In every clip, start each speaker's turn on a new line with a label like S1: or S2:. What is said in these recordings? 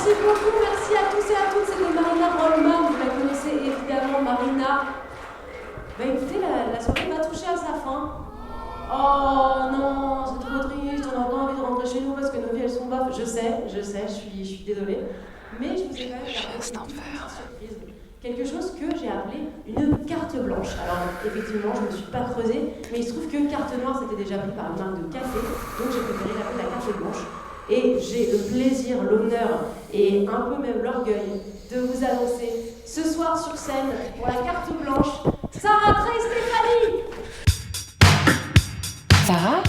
S1: Merci beaucoup, merci à tous et à toutes. C'était Marina Rollman, vous la connaissez évidemment, Marina. Bah écoutez, la soirée va toucher à sa fin. Oh non, c'est trop triste, on n'a pas envie de rentrer chez nous parce que nos vies elles sont baffes. Je sais, je suis désolée. Mais je vous ai quand même gardé une petite surprise. Quelque chose que j'ai appelé une carte blanche. Alors effectivement, je ne me suis pas creusée, mais il se trouve que carte noire c'était déjà pris par une marque de café, donc j'ai préféré l'appeler la carte blanche. Et j'ai le plaisir, l'honneur et un peu même l'orgueil de vous annoncer ce soir sur scène pour la carte blanche, Sarah Trey Stéphanie.
S2: Sarah ?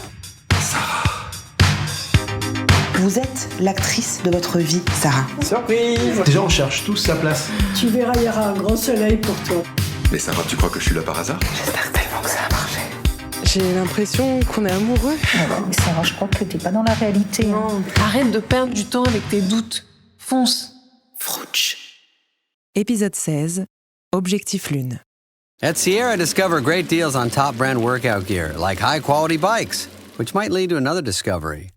S2: Vous êtes l'actrice de votre vie, Sarah.
S3: Surprise! Déjà, on cherche tous sa place.
S4: Tu verras, il y aura un grand soleil pour toi.
S5: Mais Sarah, tu crois que je suis là par hasard?
S2: J'espère tellement que ça a marché.
S6: J'ai l'impression qu'on est amoureux.
S4: Mais Sarah, je crois que t'es pas dans la réalité.
S6: Non, arrête de perdre du temps avec tes doutes. Fonce.
S2: Frouch.
S7: Épisode 16, Objectif Lune.
S8: At Sierra, discover great deals on top brand workout gear, like high-quality bikes, which might lead to another discovery.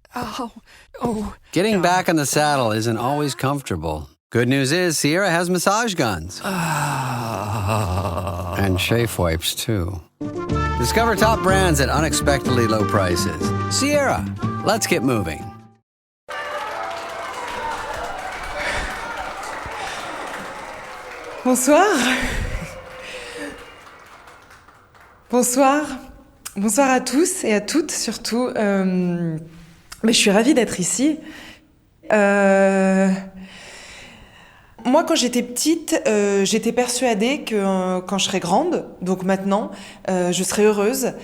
S8: Getting back on the saddle isn't always comfortable. Good news is Sierra has massage guns. And chafe wipes, too. Discover top brands at unexpectedly low prices. Sierra, let's get moving.
S6: Bonsoir. Bonsoir. Bonsoir à tous et à toutes, surtout. Mais je suis ravie d'être ici. Moi, quand j'étais petite, j'étais persuadée que quand je serais grande, donc maintenant, je serais heureuse.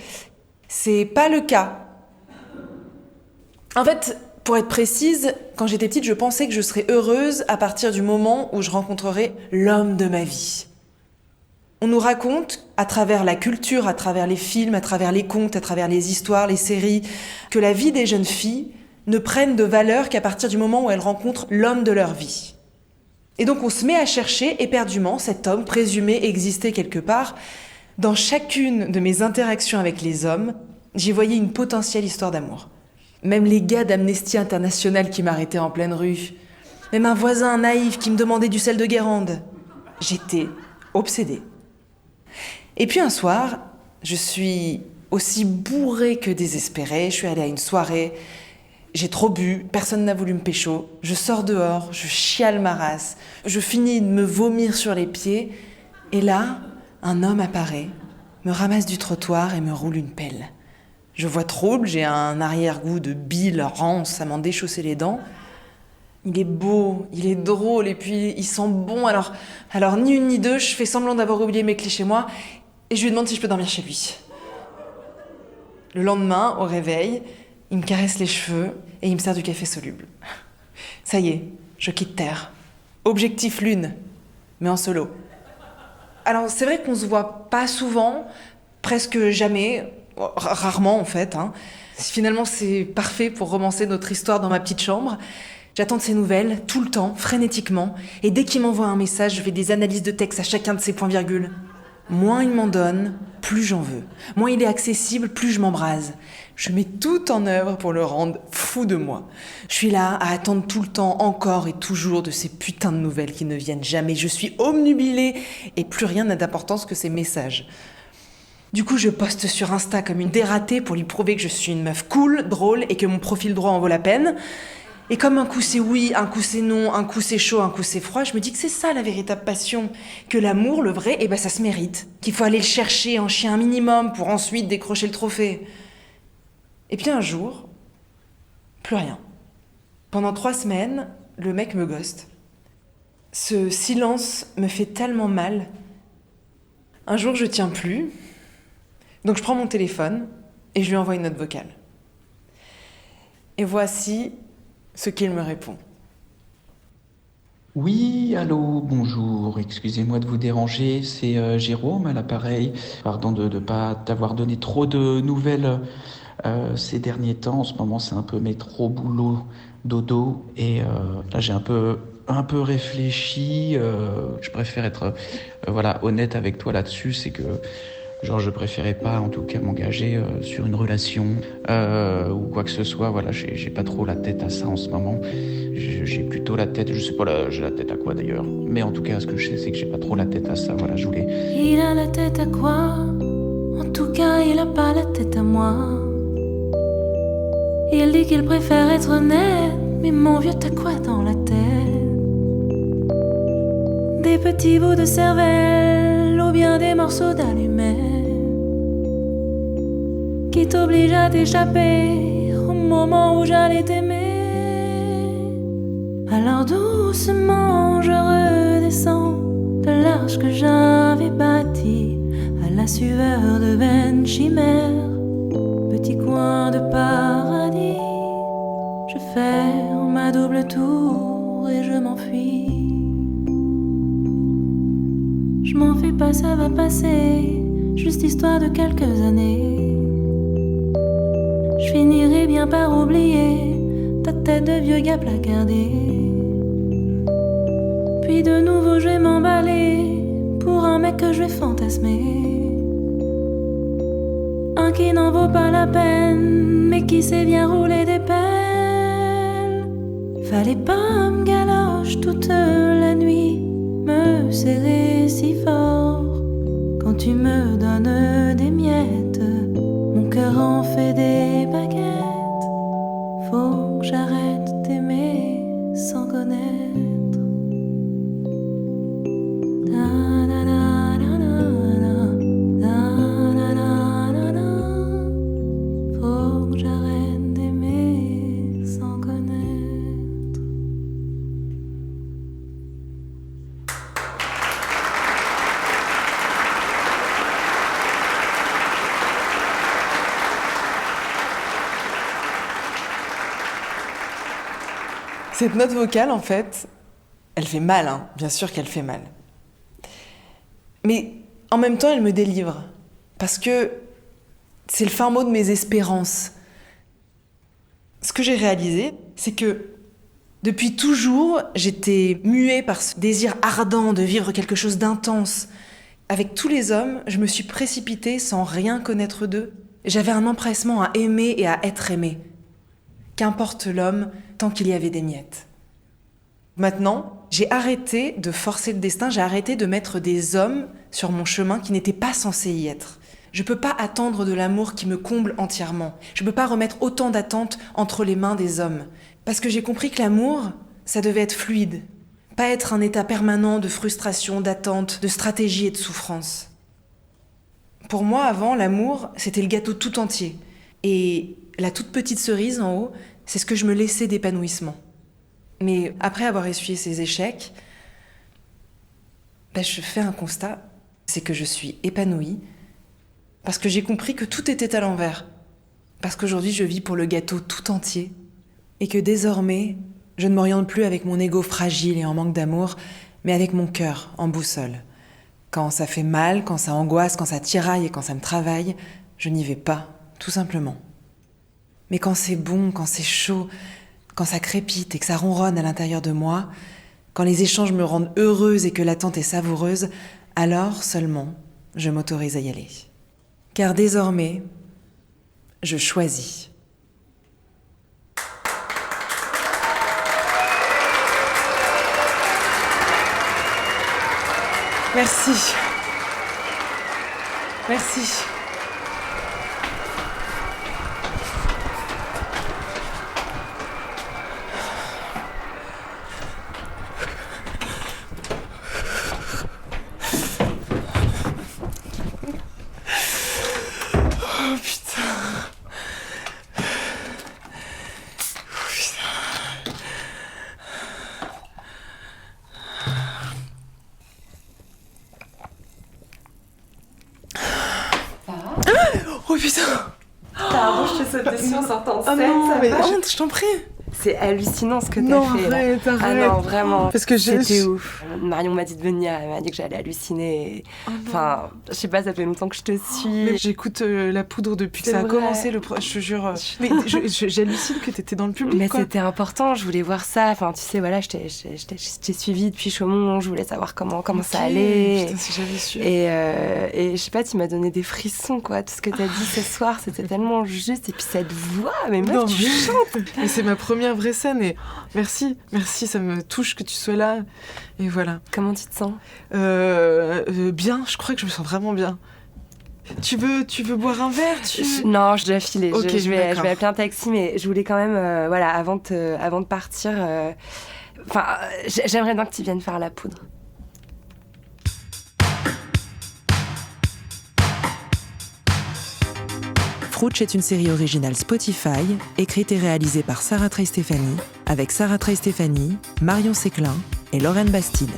S6: C'est pas le cas. En fait, pour être précise, quand j'étais petite, je pensais que je serais heureuse à partir du moment où je rencontrerais l'homme de ma vie. On nous raconte, à travers la culture, à travers les films, à travers les contes, à travers les histoires, les séries, que la vie des jeunes filles ne prenne de valeur qu'à partir du moment où elles rencontrent l'homme de leur vie. Et donc on se met à chercher éperdument cet homme présumé exister quelque part. Dans chacune de mes interactions avec les hommes, j'y voyais une potentielle histoire d'amour. Même les gars d'Amnesty International qui m'arrêtaient en pleine rue. Même un voisin naïf qui me demandait du sel de Guérande. J'étais obsédée. Et puis un soir, je suis aussi bourrée que désespérée. Je suis allée à une soirée, j'ai trop bu, personne n'a voulu me pécho. Je sors dehors, je chiale ma race. Je finis de me vomir sur les pieds. Et là, un homme apparaît, me ramasse du trottoir et me roule une pelle. Je vois trouble, j'ai un arrière-goût de bile rance à m'en déchausser les dents. Il est beau, il est drôle et puis il sent bon. Alors ni une ni deux, je fais semblant d'avoir oublié mes clés chez moi et je lui demande si je peux dormir chez lui. Le lendemain, au réveil, il me caresse les cheveux et il me sert du café soluble. Ça y est, je quitte Terre. Objectif Lune, mais en solo. Alors c'est vrai qu'on se voit pas souvent, presque jamais, rarement en fait. Finalement c'est parfait pour romancer notre histoire dans ma petite chambre. J'attends de ses nouvelles, tout le temps, frénétiquement, et dès qu'il m'envoie un message, je fais des analyses de texte à chacun de ses points-virgules. Moins il m'en donne, plus j'en veux. Moins il est accessible, plus je m'embrase. Je mets tout en œuvre pour le rendre fou de moi. Je suis là à attendre tout le temps, encore et toujours, de ces putains de nouvelles qui ne viennent jamais. Je suis obnubilée et plus rien n'a d'importance que ces messages. Du coup, je poste sur Insta comme une dératée pour lui prouver que je suis une meuf cool, drôle et que mon profil droit en vaut la peine. Et comme un coup c'est oui, un coup c'est non, un coup c'est chaud, un coup c'est froid, je me dis que c'est ça la véritable passion. Que l'amour, le vrai, ça se mérite. Qu'il faut aller le chercher, en chier un minimum pour ensuite décrocher le trophée. Et puis un jour, plus rien. Pendant 3 semaines, le mec me ghoste. Ce silence me fait tellement mal. Un jour, je tiens plus. Donc je prends mon téléphone et je lui envoie une note vocale. Et voici ce qu'il me répond.
S9: Oui, allô, bonjour, excusez-moi de vous déranger, c'est Jérôme à l'appareil. Pardon de ne pas t'avoir donné trop de nouvelles ces derniers temps. En ce moment, c'est un peu métro, boulot, dodo. Et là, j'ai un peu réfléchi. Je préfère être honnête avec toi là-dessus. C'est que Genre, je préférais pas, en tout cas, m'engager sur une relation ou quoi que ce soit. Voilà, j'ai pas trop la tête à ça en ce moment. J'ai plutôt la tête, je sais pas, j'ai la tête à quoi d'ailleurs. Mais en tout cas, ce que je sais, c'est que j'ai pas trop la tête à ça. Voilà, je voulais...
S10: Il a la tête à quoi? En tout cas, il a pas la tête à moi. Il dit qu'il préfère être honnête, mais mon vieux, t'as quoi dans la tête? Des petits bouts de cervelle ou bien des morceaux d'allumettes qui t'obligent à t'échapper au moment où j'allais t'aimer. Alors doucement je redescends de l'arche que j'avais bâtie à la sueur de vaines chimères. Petit coin de paradis, je fais ma double tour et je m'enfuis. Je m'en fais pas, ça va passer, juste histoire de quelques années. Je finirai bien par oublier ta tête de vieux gars placardé. Puis de nouveau je vais m'emballer pour un mec que je vais fantasmer. Un qui n'en vaut pas la peine, mais qui sait bien rouler des pelles. Fallait pas me galoche toute la nuit, me serrer si fort. Quand tu me donnes des miettes, mon cœur en fait des baguettes. Faut que j'arrête d'aimer sans connaître. Faut que j'arrête d'aimer sans connaître.
S6: Cette note vocale, en fait, elle fait mal, hein. Bien sûr qu'elle fait mal. Mais en même temps, elle me délivre. Parce que c'est le fin mot de mes espérances. Ce que j'ai réalisé, c'est que depuis toujours, j'étais muée par ce désir ardent de vivre quelque chose d'intense. Avec tous les hommes, je me suis précipitée sans rien connaître d'eux. J'avais un empressement à aimer et à être aimée. Qu'importe l'homme, tant qu'il y avait des miettes. Maintenant, j'ai arrêté de forcer le destin, j'ai arrêté de mettre des hommes sur mon chemin qui n'étaient pas censés y être. Je peux pas attendre de l'amour qui me comble entièrement. Je peux pas remettre autant d'attentes entre les mains des hommes. Parce que j'ai compris que l'amour, ça devait être fluide. Pas être un état permanent de frustration, d'attente, de stratégie et de souffrance. Pour moi, avant, l'amour, c'était le gâteau tout entier. Et la toute petite cerise en haut, c'est ce que je me laissais d'épanouissement. Mais après avoir essuyé ces échecs, je fais un constat, c'est que je suis épanouie parce que j'ai compris que tout était à l'envers. Parce qu'aujourd'hui, je vis pour le gâteau tout entier et que désormais, je ne m'oriente plus avec mon ego fragile et en manque d'amour, mais avec mon cœur en boussole. Quand ça fait mal, quand ça angoisse, quand ça tiraille et quand ça me travaille, je n'y vais pas, tout simplement. Mais quand c'est bon, quand c'est chaud, quand ça crépite et que ça ronronne à l'intérieur de moi, quand les échanges me rendent heureuse et que l'attente est savoureuse, alors seulement je m'autorise à y aller. Car désormais, je choisis. Merci. Merci.
S1: Oh putain!
S6: Pardon, je te saute dessus en sortant de scène,
S1: non,
S6: ça
S1: mais
S6: va? Je t'en prie.
S11: C'est hallucinant ce que t'as
S6: Non,
S11: fait.
S6: arrête.
S11: Ah non, vraiment.
S6: Parce que
S11: c'était ouf. Marion m'a dit de venir, elle m'a dit que j'allais halluciner. Enfin, je sais pas, ça fait longtemps que je te suis.
S6: Mais j'écoute La Poudre depuis que ça a commencé, je te jure. Mais j'hallucine que t'étais dans le public.
S11: Mais c'était important, je voulais voir ça. Enfin, tu sais, voilà, je t'ai suivi depuis Chaumont, je voulais savoir comment ça allait.
S6: Putain, si j'avais su.
S11: Et je sais pas, tu m'as donné des frissons, quoi. Tout ce que t'as dit ce soir, c'était tellement juste. Et puis cette voix, mais meuf, tu chantes.
S6: Mais c'est ma première vraie scène et merci, ça me touche que tu sois là. Et voilà.
S11: Comment tu te sens ?
S6: Bien, je crois que je me sens vraiment bien. Tu veux boire un verre
S11: Non, je dois filer.
S6: Okay,
S11: je vais appeler un taxi, mais je voulais quand même, voilà, avant de partir, j'aimerais bien que tu viennes faire La Poudre.
S7: Frouch est une série originale Spotify, écrite et réalisée par Sarah Trey Stéphanie, avec Sarah Trey Stéphanie, Marion Séclin et Lorraine Bastide.